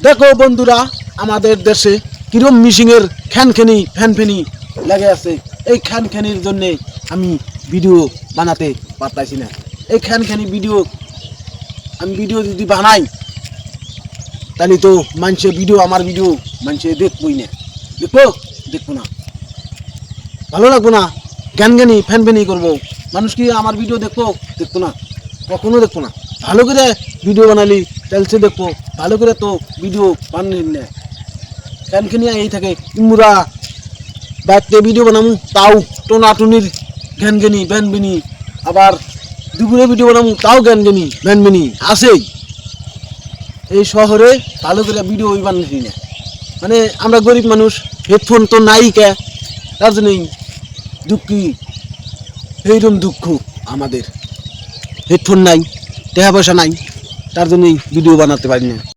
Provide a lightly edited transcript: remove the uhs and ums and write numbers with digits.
দেখো বন্ধুরা, আমাদের দেশে কিরম মিশিংয়ের খ্যানখ্যানি ফ্যানফ্যানি লেগে আছে। এই খ্যানখ্যানির জন্যে আমি ভিডিও বানাতে পারতাছি না। এই খ্যানখ্যানি আমি ভিডিও যদি বানাই তাহলে তো মানুষে আমার ভিডিও মানুষে দেখবই না। দেখবো না, ভালো লাগবো না। জ্ঞানজ্ঞানী ফ্যানফ্যানি করবো, মানুষ কি আমার ভিডিও দেখবো না, কখনো দেখবো না। ভালো করে ভিডিও বানালি তাহলে সে দেখবো, ভালো করে তো ভিডিও বানালি না। খ্যানখ্যানি এই থাকে ইমুরা বাইকতে ভিডিও বানামু তাও টোনাটুনির জ্ঞানজ্ঞানী ভ্যানবিনি, আবার দুপুরে ভিডিও বানামু তাও জ্ঞানজ্ঞানী ভ্যানবিনি আসেই। এই শহরে ভালো করে ভিডিও বানাচ্ছি না, মানে আমরা গরিব মানুষ, হেডফোন তো নাই কে, তার জন্যই দুঃখী। এইরকম দুঃখ আমাদের, হেডফোন নাই, টাকা পয়সা নাই, তার জন্যই ভিডিও বানাতে পারি না।